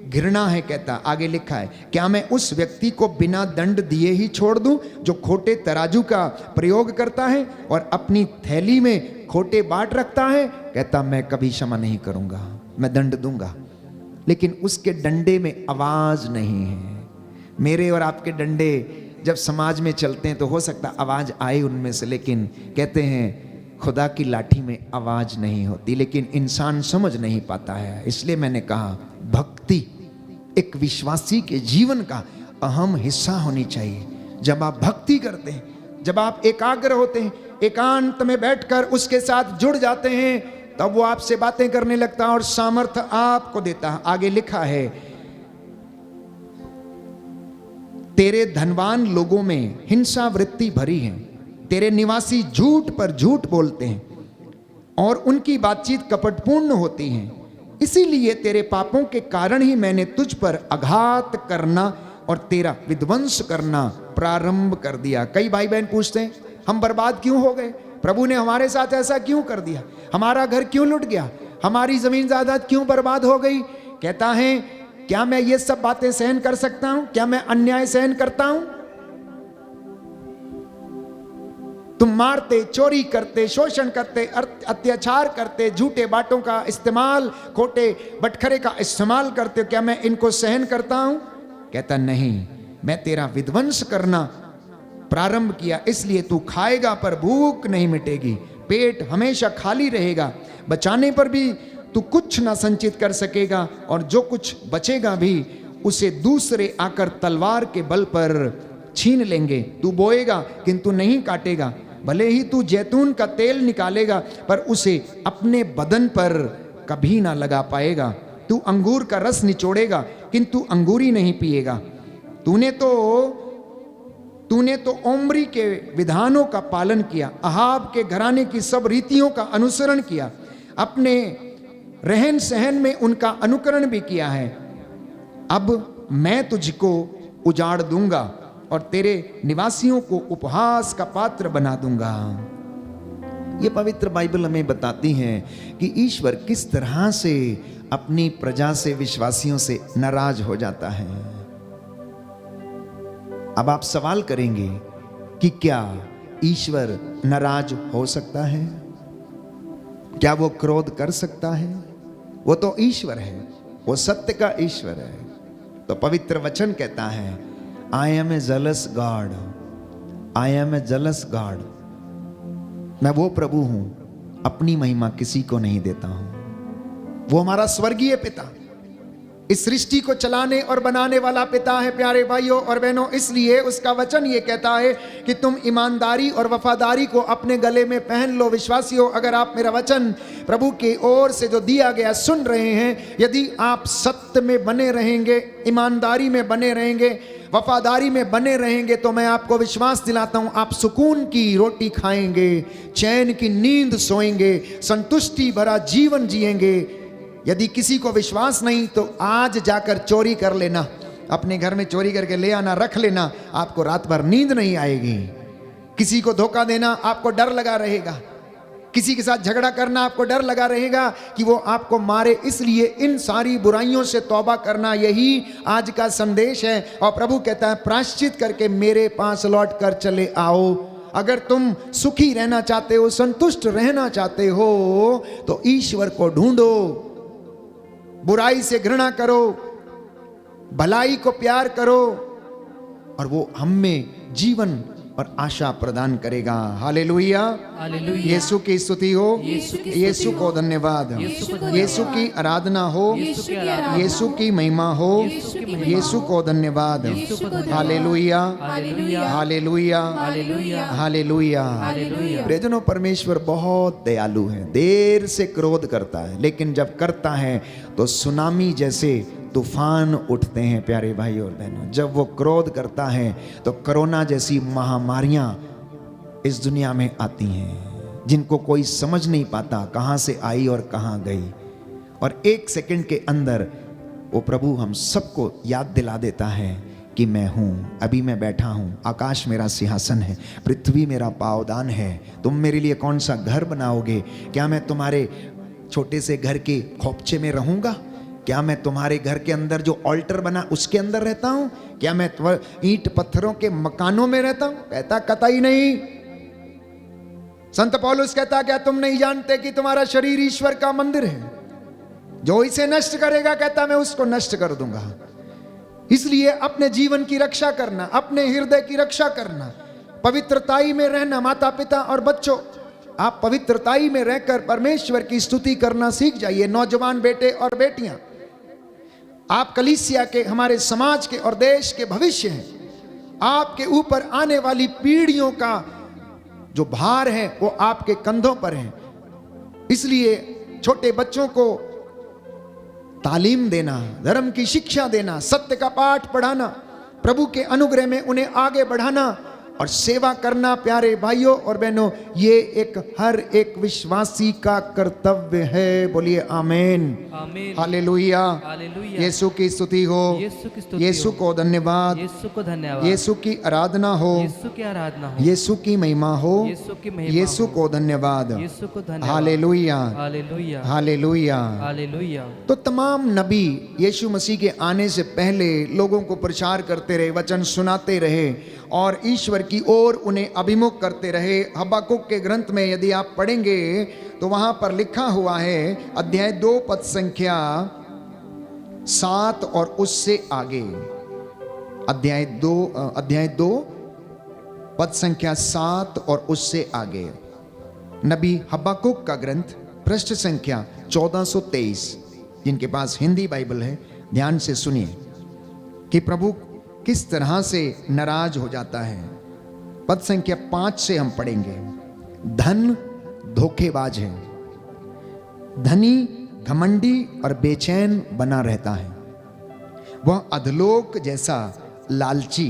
Speaker 2: घृणा है। कहता आगे लिखा है, क्या मैं उस व्यक्ति को बिना दंड दिए ही छोड़ दूं जो खोटे तराजू का प्रयोग करता है और अपनी थैली में खोटे बाट रखता है? कहता मैं कभी क्षमा नहीं करूंगा, मैं दंड दूंगा, लेकिन उसके डंडे में आवाज नहीं है। मेरे और आपके डंडे जब समाज में चलते हैं तो हो सकता आवाज आए उनमें से, लेकिन कहते हैं खुदा की लाठी में आवाज नहीं होती, लेकिन इंसान समझ नहीं पाता है। इसलिए मैंने कहा भक्ति एक विश्वासी के जीवन का अहम हिस्सा होनी चाहिए। जब आप भक्ति करते हैं, जब आप एकाग्र होते हैं, एकांत में बैठकर उसके साथ जुड़ जाते हैं, तब वो आपसे बातें करने लगता है और सामर्थ्य आपको देता है। आगे लिखा है, तेरे धनवान लोगों में हिंसा वृत्ति भरी है, तेरे निवासी झूठ पर झूठ बोलते हैं और उनकी बातचीत कपटपूर्ण होती है। इसीलिए तेरे पापों के कारण ही मैंने तुझ पर आघात करना और तेरा विध्वंस करना प्रारंभ कर दिया। कई भाई बहन पूछते हैं हम बर्बाद क्यों हो गए, प्रभु ने हमारे साथ ऐसा क्यों कर दिया, हमारा घर क्यों लुट गया, हमारी जमीन जायदाद क्यों बर्बाद हो गई। कहता है क्या मैं ये सब बातें सहन कर सकता हूं? क्या मैं अन्याय सहन करता हूं? तुम मारते, चोरी करते, शोषण करते, अत्याचार करते, झूठे बातों का इस्तेमाल, खोटे बटखरे का इस्तेमाल करते हो, क्या मैं इनको सहन करता हूं? कहता नहीं, मैं तेरा विध्वंस करना प्रारंभ किया, इसलिए तू खाएगा पर भूख नहीं मिटेगी, पेट हमेशा खाली रहेगा, बचाने पर भी तू कुछ ना संचित कर सकेगा और जो कुछ बचेगा भी उसे दूसरे आकर तलवार के बल पर छीन लेंगे। तू बोएगा किंतु नहीं काटेगा, भले ही तू जैतून का तेल निकालेगा पर उसे अपने बदन पर कभी ना लगा पाएगा। तू अंगूर का रस निचोड़ेगा किंतु अंगूरी नहीं पिएगा। तूने तो ओम्री के विधानों का पालन किया, अहाब के घराने की सब रीतियों का अनुसरण किया, अपने रहन सहन में उनका अनुकरण भी किया है। अब मैं तुझको उजाड़ दूंगा और तेरे निवासियों को उपहास का पात्र बना दूंगा। ये पवित्र बाइबल हमें बताती है कि ईश्वर किस तरह से अपनी प्रजा से, विश्वासियों से नाराज हो जाता है। अब आप सवाल करेंगे कि क्या ईश्वर नाराज हो सकता है? क्या वो क्रोध कर सकता है? वो तो ईश्वर है, वो सत्य का ईश्वर है। तो पवित्र वचन कहता है I am a jealous God, I am a jealous God. मैं वो प्रभु हूं, अपनी महिमा किसी को नहीं देता हूं। वो हमारा स्वर्गीय पिता, इस सृष्टि को चलाने और बनाने वाला पिता है प्यारे भाइयों और बहनों। इसलिए उसका वचन ये कहता है कि तुम ईमानदारी और वफादारी को अपने गले में पहन लो। विश्वासियों, अगर आप मेरा वचन प्रभु की ओर से जो दिया गया सुन रहे हैं, यदि आप सत्य में बने रहेंगे, ईमानदारी में बने रहेंगे, वफादारी में बने रहेंगे, तो मैं आपको विश्वास दिलाता हूं आप सुकून की रोटी खाएंगे, चैन की नींद सोएंगे, संतुष्टि भरा जीवन जिएंगे। यदि किसी को विश्वास नहीं तो आज जाकर चोरी कर लेना, अपने घर में चोरी करके ले आना, रख लेना, आपको रात भर नींद नहीं आएगी। किसी को धोखा देना आपको डर लगा रहेगा, किसी के साथ झगड़ा करना आपको डर लगा रहेगा कि वो आपको मारे। इसलिए इन सारी बुराइयों से तौबा करना, यही आज का संदेश है। और प्रभु कहता है प्रायश्चित करके मेरे पास लौट कर चले आओ। अगर तुम सुखी रहना चाहते हो, संतुष्ट रहना चाहते हो, तो ईश्वर को ढूंढो, बुराई से घृणा करो, भलाई को प्यार करो, और वो हम में जीवन और आशा प्रदान करेगा। Hallelujah,
Speaker 3: hallelujah.
Speaker 2: यीशु की स्तुति हो, यीशु को धन्यवाद, यीशु की आराधना हो, यीशु की महिमा हो, यीशु को धन्यवाद। Hallelujah, hallelujah, hallelujah. प्रियजनों, परमेश्वर बहुत दयालु है, देर से क्रोध करता है, लेकिन जब करता है तो सुनामी जैसे तूफान उठते हैं। प्यारे भाई और बहनों, जब वो क्रोध करता है तो कोरोना जैसी महामारियां इस दुनिया में आती हैं, जिनको कोई समझ नहीं पाता कहां से आई और कहां गई। और 1 सेकंड के अंदर वो प्रभु हम सबको याद दिला देता है कि मैं हूं, अभी मैं बैठा हूं, आकाश मेरा सिंहासन है, पृथ्वी मेरा पावदान है, तुम मेरे लिए कौन सा घर बनाओगे? क्या मैं तुम्हारे छोटे से घर के खोपचे में रहूंगा? क्या मैं तुम्हारे घर के अंदर जो ऑल्टर बना उसके अंदर रहता हूं? क्या मैं ईंट पत्थरों के मकानों में रहता हूं? कहता कतई नहीं। संत पौलुस कहता क्या तुम नहीं जानते कि तुम्हारा शरीर ईश्वर का मंदिर है? जो इसे नष्ट करेगा, कहता मैं उसको नष्ट कर दूंगा। इसलिए अपने जीवन की रक्षा करना, अपने हृदय की रक्षा करना, पवित्रताई में रहना। माता पिता और बच्चों, आप पवित्रताई में रहकर परमेश्वर की स्तुति करना सीख जाइए। नौजवान बेटे और बेटियां, आप कलीसिया के, हमारे समाज के और देश के भविष्य हैं। आपके ऊपर आने वाली पीढ़ियों का जो भार है वो आपके कंधों पर है। इसलिए छोटे बच्चों को तालीम देना, धर्म की शिक्षा देना, सत्य का पाठ पढ़ाना, प्रभु के अनुग्रह में उन्हें आगे बढ़ाना और सेवा करना, प्यारे भाइयों और बहनों, ये एक हर एक विश्वासी का कर्तव्य है। बोलिए आमीन,
Speaker 3: आमीन,
Speaker 2: हालेलुया,
Speaker 3: हालेलुया।
Speaker 2: यीशु की स्तुति हो,
Speaker 3: यीशु की स्तुति
Speaker 2: यीशु
Speaker 3: हो,
Speaker 2: को धन्यवाद,
Speaker 3: यीशु को धन्यवाद,
Speaker 2: यीशु की आराधना हो,
Speaker 3: यीशु की आराधना हो,
Speaker 2: यीशु की महिमा हो,
Speaker 3: यीशु की महिमा
Speaker 2: यीशु
Speaker 3: हो,
Speaker 2: को धन्यवाद,
Speaker 3: यीशु को धन्यवाद,
Speaker 2: हालेलुया,
Speaker 3: हालेलुया,
Speaker 2: हालेलुया।
Speaker 3: हालेलुया।
Speaker 2: तो तमाम नबी यीशु मसीह के आने से पहले लोगों को प्रचार करते रहे, वचन सुनाते रहे और ईश्वर की ओर उन्हें अभिमुख करते रहे। हबक्कुक के ग्रंथ में यदि आप पढ़ेंगे तो वहां पर लिखा हुआ है, अध्याय 2 पद संख्या 7 और उससे आगे, अध्याय 2 पद संख्या 7 और उससे आगे, नबी हबक्कुक का ग्रंथ, पृष्ठ संख्या 1423। जिनके पास हिंदी बाइबल है ध्यान से सुनिए कि प्रभु किस तरह से नाराज हो जाता है। पद संख्या 5 से हम पढ़ेंगे। धन धोखेबाज है, धनी घमंडी और बेचैन बना रहता है। वह अधलोक जैसा लालची,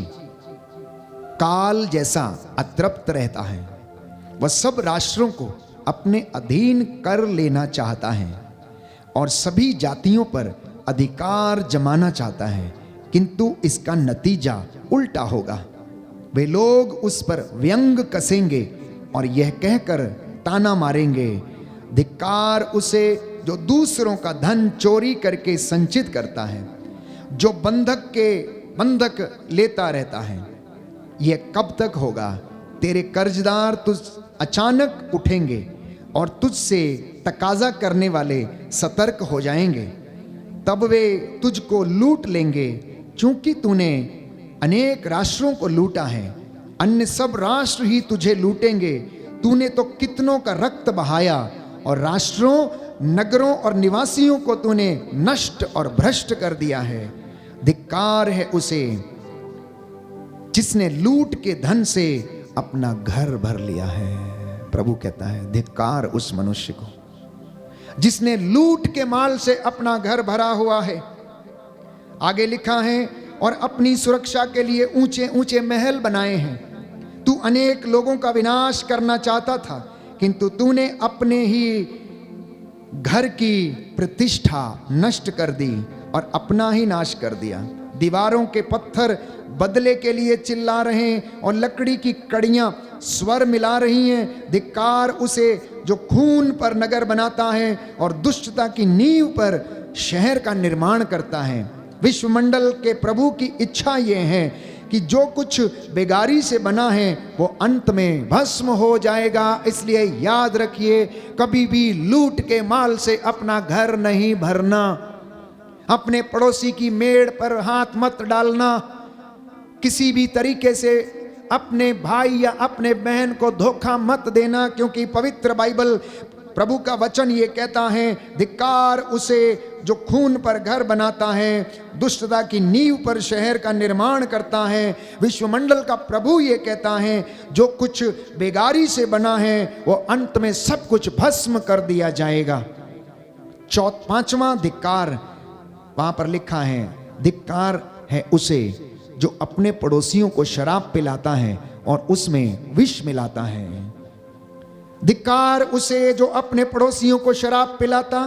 Speaker 2: काल जैसा अतृप्त रहता है। वह सब राष्ट्रों को अपने अधीन कर लेना चाहता है और सभी जातियों पर अधिकार जमाना चाहता है, किंतु इसका नतीजा उल्टा होगा। वे लोग उस पर व्यंग कसेंगे और यह कहकर ताना मारेंगे, धिक्कार उसे जो दूसरों का धन चोरी करके संचित करता है, जो बंधक लेता रहता है। यह कब तक होगा? तेरे कर्जदार तुझ अचानक उठेंगे और तुझसे तकाजा करने वाले सतर्क हो जाएंगे। तब वे तुझको लूट लेंगे, क्योंकि तूने अनेक राष्ट्रों को लूटा है। अन्य सब राष्ट्र ही तुझे लूटेंगे। तूने तो कितनों का रक्त बहाया और राष्ट्रों, नगरों और निवासियों को तूने नष्ट और भ्रष्ट कर दिया है। धिक्कार है उसे जिसने लूट के धन से अपना घर भर लिया है। प्रभु कहता है धिक्कार उस मनुष्य को जिसने लूट के माल से अपना घर भरा हुआ है। आगे लिखा है, और अपनी सुरक्षा के लिए ऊंचे ऊंचे महल बनाए हैं। तू अनेक लोगों का विनाश करना चाहता था, किंतु तूने अपने ही घर की प्रतिष्ठा नष्ट कर दी और अपना ही नाश कर दिया। दीवारों के पत्थर बदले के लिए चिल्ला रहे हैं और लकड़ी की कड़ियां स्वर मिला रही हैं। धिक्कार उसे जो खून पर नगर बनाता है और दुष्टता की नींव पर शहर का निर्माण करता है। विश्वमंडल के प्रभु की इच्छा यह है कि जो कुछ बेगारी से बना है वो अंत में भस्म हो जाएगा। इसलिए याद रखिए, कभी भी लूट के माल से अपना घर नहीं भरना। अपने पड़ोसी की मेड़ पर हाथ मत डालना। किसी भी तरीके से अपने भाई या अपने बहन को धोखा मत देना, क्योंकि पवित्र बाइबल, प्रभु का वचन ये कहता है, धिक्कार उसे जो खून पर घर बनाता है, दुष्टता की नींव पर शहर का निर्माण करता है। विश्वमंडल का प्रभु ये कहता है, जो कुछ बेगारी से बना है वो अंत में सब कुछ भस्म कर दिया जाएगा। 5वां धिक्कार वहां पर लिखा है, धिक्कार है उसे जो अपने पड़ोसियों को शराब पिलाता है और उसमें विष मिलाता है। धिक्कार उसे जो अपने पड़ोसियों को शराब पिलाता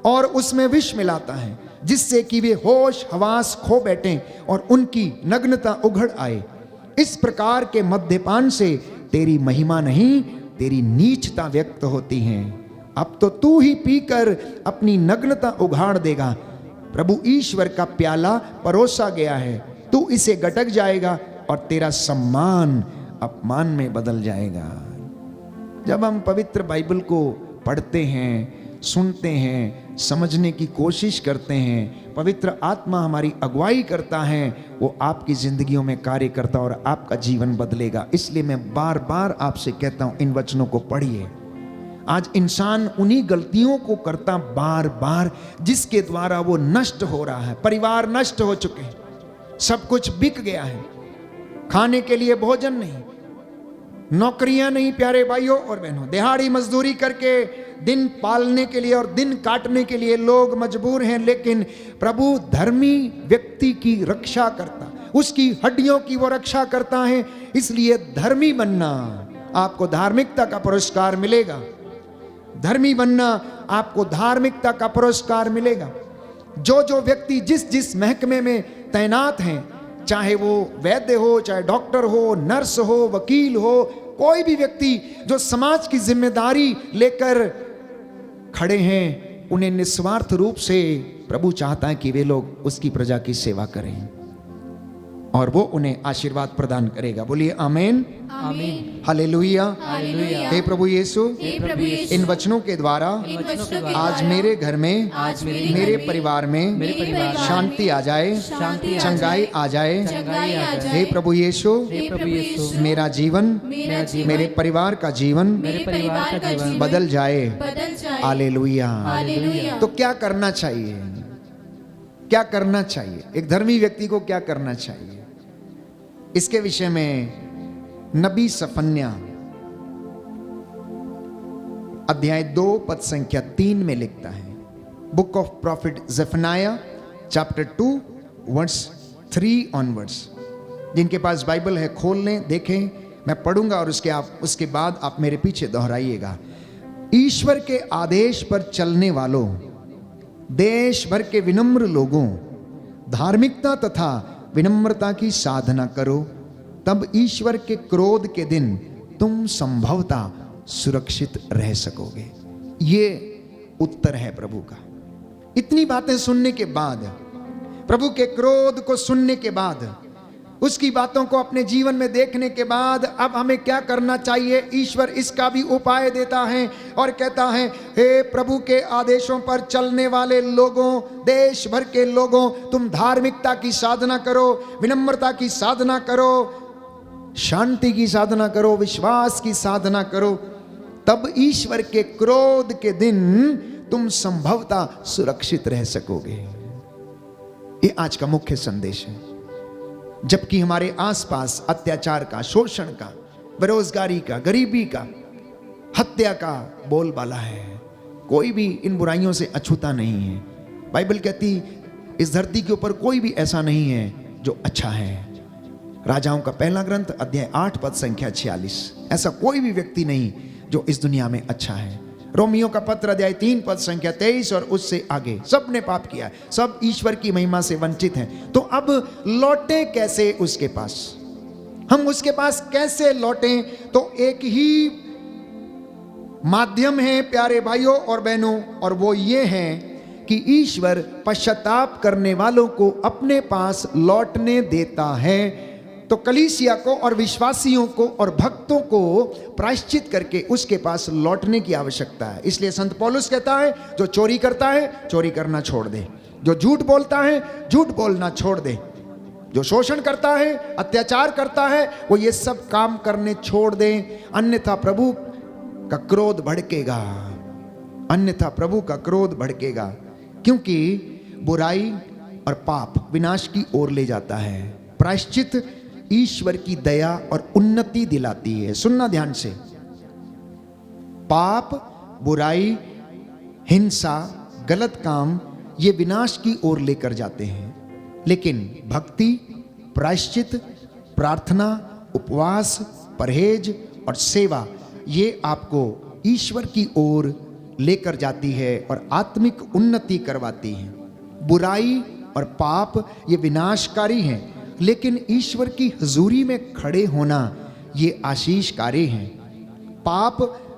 Speaker 2: और उसमें विष मिलाता है, जिससे कि वे होश हवास खो बैठें और उनकी नग्नता उघड़ आए। इस प्रकार के मद्यपान से तेरी महिमा नहीं, तेरी नीचता व्यक्त होती है। अब तो तू ही पीकर अपनी नग्नता उघाड़ देगा। प्रभु ईश्वर का प्याला परोसा गया है, तू इसे गटक जाएगा और तेरा सम्मान अपमान में बदल जाएगा। जब हम पवित्र बाइबल को पढ़ते हैं, सुनते हैं, समझने की कोशिश करते हैं, पवित्र आत्मा हमारी अगुवाई करता है, वो आपकी जिंदगियों में कार्य करता और आपका जीवन बदलेगा। इसलिए मैं बार बार आपसे कहता हूं, इन वचनों को पढ़िए। आज इंसान उन्हीं गलतियों को करता बार बार जिसके द्वारा वो नष्ट हो रहा है। परिवार नष्ट हो चुके हैं, सब कुछ बिक गया है, खाने के लिए भोजन नहीं, नौकरियां नहीं प्यारे भाइयों और बहनों, दिहाड़ी मजदूरी करके दिन पालने के लिए और दिन काटने के लिए लोग मजबूर हैं। लेकिन प्रभु धर्मी व्यक्ति की रक्षा करता, उसकी हड्डियों की वो रक्षा करता है। इसलिए धर्मी बनना, आपको धार्मिकता का पुरस्कार मिलेगा। धर्मी बनना, आपको धार्मिकता का पुरस्कार मिलेगा। जो जो व्यक्ति जिस जिस महकमे में तैनात हैं, चाहे वो वैद्य हो, चाहे डॉक्टर हो, नर्स हो, वकील हो, कोई भी व्यक्ति जो समाज की जिम्मेदारी लेकर खड़े हैं, उन्हें निस्वार्थ रूप से प्रभु चाहता है कि वे लोग उसकी प्रजा की सेवा करें और वो उन्हें आशीर्वाद प्रदान करेगा। बोलिए आमीन,
Speaker 3: आमीन,
Speaker 2: हालेलुया।
Speaker 3: हालेलुया।
Speaker 2: हे प्रभु यीशु,
Speaker 4: हे प्रभु यीशु,
Speaker 2: इन वचनों के द्वारा
Speaker 4: इन वचनों के
Speaker 2: आज
Speaker 4: द्वारा
Speaker 2: मेरे घर में,
Speaker 4: आज मेरे
Speaker 2: मेरे
Speaker 4: घर में,
Speaker 2: परिवार में
Speaker 3: मेरे परिवार में
Speaker 2: शांति आ जाए,
Speaker 4: शांति आ
Speaker 2: चंगाई आ जाए।
Speaker 4: चंगाई आ जाए।
Speaker 2: हे प्रभु यीशु,
Speaker 4: हे प्रभु यीशु,
Speaker 2: मेरा जीवन,
Speaker 4: मेरा जीवन,
Speaker 2: मेरे परिवार का जीवन
Speaker 4: मेरे परिवार का जीवन
Speaker 2: बदल जाए।
Speaker 4: बदल जाए।
Speaker 2: हालेलुया।
Speaker 4: हालेलुया।
Speaker 2: तो क्या करना चाहिए? क्या करना चाहिए? एक धर्मी व्यक्ति को क्या करना चाहिए? इसके विषय में नबी सफन्या अध्याय 2 पद संख्या 3 में लिखता है। Book of prophet Zephaniah chapter 2 verse 3 onwards. जिनके पास बाइबल है खोल लें, देखें, मैं पढ़ूंगा और उसके बाद आप मेरे पीछे दोहराइएगा। ईश्वर के आदेश पर चलने वालों, देश भर के विनम्र लोगों, धार्मिकता तथा विनम्रता की साधना करो, तब ईश्वर के क्रोध के दिन तुम संभवतः सुरक्षित रह सकोगे। ये उत्तर है प्रभु का। इतनी बातें सुनने के बाद, प्रभु के क्रोध को सुनने के बाद, उसकी बातों को अपने जीवन में देखने के बाद अब हमें क्या करना चाहिए? ईश्वर इसका भी उपाय देता है और कहता है, हे प्रभु के आदेशों पर चलने वाले लोगों, देश भर के लोगों, तुम धार्मिकता की साधना करो, विनम्रता की साधना करो, शांति की साधना करो, विश्वास की साधना करो, तब ईश्वर के क्रोध के दिन तुम संभवतः सुरक्षित रह सकोगे। ये आज का मुख्य संदेश है। जबकि हमारे आसपास अत्याचार का, शोषण का, बेरोजगारी का, गरीबी का, हत्या का बोलबाला है, कोई भी इन बुराइयों से अछूता नहीं है। बाइबल कहती इस धरती के ऊपर कोई भी ऐसा नहीं है जो अच्छा है। राजाओं का पहला ग्रंथ अध्याय 8 पद संख्या 46। ऐसा कोई भी व्यक्ति नहीं जो इस दुनिया में अच्छा है। रोमियो का पत्र अध्याय 3 पद संख्या 23 और उससे आगे, सब ने पाप किया है, सब ईश्वर की महिमा से वंचित हैं। तो अब लौटे कैसे उसके पास? हम उसके पास कैसे लौटें? तो एक ही माध्यम है प्यारे भाइयों और बहनों, और वो ये है कि ईश्वर पश्चाताप करने वालों को अपने पास लौटने देता है। तो कलीसिया को और विश्वासियों को और भक्तों को प्रायश्चित करके उसके पास लौटने की आवश्यकता है। इसलिए संत पौलुस कहता है, जो चोरी करता है चोरी करना छोड़ दे, जो झूठ बोलता है झूठ बोलना छोड़ दे, जो शोषण करता है, अत्याचार करता है, वो ये सब काम करने छोड़ दे, अन्यथा प्रभु का क्रोध भड़केगा, अन्यथा प्रभु का क्रोध भड़केगा। क्योंकि बुराई और पाप विनाश की ओर ले जाता है, प्रायश्चित ईश्वर की दया और उन्नति दिलाती है। सुनना ध्यान से, पाप, बुराई, हिंसा, गलत काम ये विनाश की ओर लेकर जाते हैं, लेकिन भक्ति, प्रायश्चित, प्रार्थना, उपवास, परहेज और सेवा ये आपको ईश्वर की ओर लेकर जाती है और आत्मिक उन्नति करवाती है। बुराई और पाप ये विनाशकारी हैं, लेकिन ईश्वर की हुजूरी में खड़े होना ये आशीषकारी है। पाप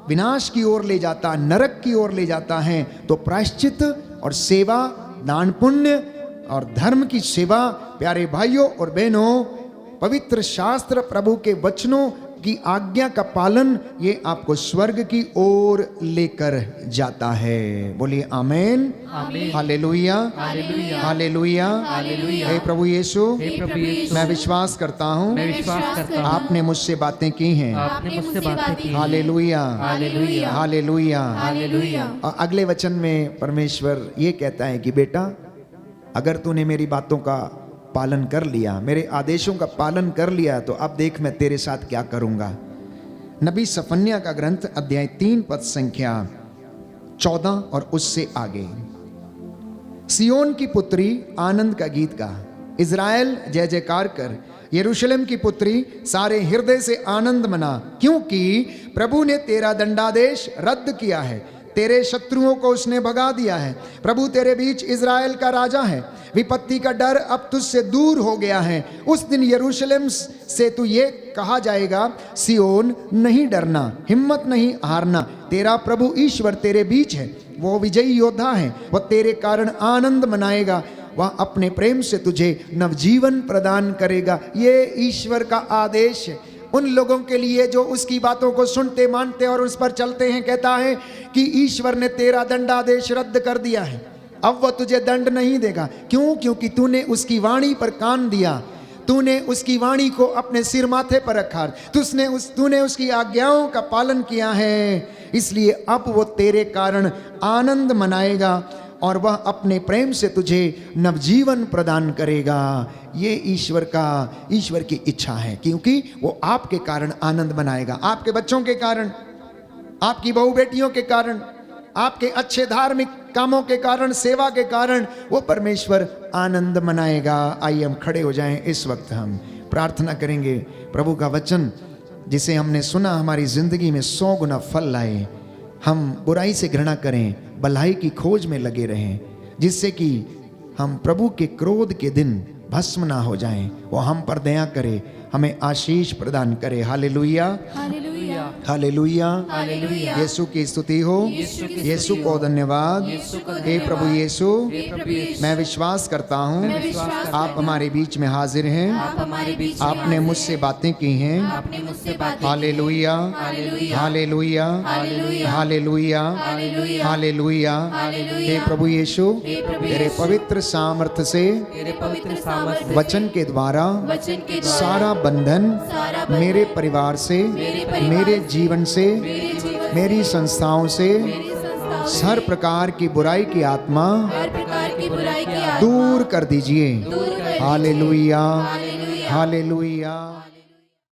Speaker 2: विनाश की ओर ले जाता, नरक की ओर ले जाता है, तो प्रायश्चित और सेवा, दान पुण्य और धर्म की सेवा, प्यारे भाइयों और बहनों, पवित्र शास्त्र प्रभु के वचनों की आज्ञा का पालन ये आपको स्वर्ग की ओर लेकर जाता है। बोलिए आमेन, हालेलुया, हालेलुया, हे प्रभु यीशु, मैं विश्वास करता हूँ आपने मुझसे बातें की हैं।
Speaker 4: आपने मुझसे बातें की।
Speaker 2: Hallelujah,
Speaker 4: hallelujah,
Speaker 2: hallelujah.
Speaker 4: हालेलुया।
Speaker 2: और अगले वचन में परमेश्वर ये कहता है कि बेटा, अगर तूने मेरी बातों का पालन कर लिया, मेरे आदेशों का पालन कर लिया, तो अब देख मैं तेरे साथ क्या करूंगा। नबी सफन्या का ग्रंथ अध्याय 3 पद संख्या 14 और उससे आगे। सियोन की पुत्री आनंद का गीत गा, इज़राइल जय जयकार कर, यरूशलेम की पुत्री सारे हृदय से आनंद मना, क्योंकि प्रभु ने तेरा दंडादेश रद्द किया है, तेरे शत्रुओं को उसने भगा दिया है। प्रभु तेरे बीच इज़राइल का राजा है, विपत्ति का डर अब तुझसे दूर हो गया है। उस दिन यरूशलेम से तू ये कहा जाएगा, सियोन नहीं डरना, हिम्मत नहीं हारना, तेरा प्रभु ईश्वर तेरे बीच है, वो विजयी योद्धा है, वह तेरे कारण आनंद मनाएगा, वह अपने प्रेम से तुझे नवजीवन प्रदान करेगा। ये ईश्वर का आदेश है उन लोगों के लिए जो उसकी बातों को सुनते, मानते और उस पर चलते हैं। कहता है कि ईश्वर ने तेरा दंडादेश रद्द कर दिया है, अब वह तुझे दंड नहीं देगा। क्यों? क्योंकि तूने उसकी वाणी पर कान दिया, तूने उसकी वाणी को अपने सिर माथे पर रखा, तूने उसकी आज्ञाओं का पालन किया है, इसलिए अब वो तेरे कारण आनंद मनाएगा और वह अपने प्रेम से तुझे नवजीवन प्रदान करेगा। ये ईश्वर की इच्छा है, क्योंकि वो आपके कारण आनंद मनाएगा, आपके बच्चों के कारण, आपकी बहू बेटियों के कारण, आपके अच्छे धार्मिक कामों के कारण, सेवा के कारण वो परमेश्वर आनंद मनाएगा। आइए हम खड़े हो जाएं। इस वक्त हम प्रार्थना करेंगे, प्रभु का वचन जिसे हमने सुना हमारी जिंदगी में 100 गुना फल लाए। हम बुराई से घृणा करें, भलाई की खोज में लगे रहें, जिससे कि हम प्रभु के क्रोध के दिन भस्म ना हो जाएं। वो हम पर दया करे, हमें आशीष प्रदान करे। Hallelujah,
Speaker 4: hallelujah,
Speaker 2: hallelujah,
Speaker 4: hallelujah.
Speaker 2: Yeshu की स्तुति हो, यीशु को धन्यवाद। हे प्रभु यीशु, मैं विश्वास करता हूँ आप हमारे बीच में हाजिर हैं,
Speaker 4: आप हमारे बीच में
Speaker 2: आपने मुझसे बातें की हैं।
Speaker 4: आपने मुझसे बातें
Speaker 2: hallelujah,
Speaker 4: hallelujah,
Speaker 2: hallelujah,
Speaker 4: hallelujah,
Speaker 2: hallelujah,
Speaker 4: hallelujah,
Speaker 2: hallelujah. हे प्रभु यीशु, तेरे पवित्र सामर्थ्य से,
Speaker 4: तेरे पवित्र सामर्थ्य
Speaker 2: वचन के द्वारा
Speaker 4: वचन के द्वारा
Speaker 2: सारा बंधन मेरे परिवार से, मेरे जीवन से, मेरी संस्थाओं से, हर प्रकार की बुराई की आत्मा
Speaker 4: हर प्रकार की बुराई की
Speaker 2: दूर कर दीजिए।
Speaker 4: दूर कर
Speaker 2: हालेलुया,
Speaker 4: हालेलुया।
Speaker 2: हालेलुया।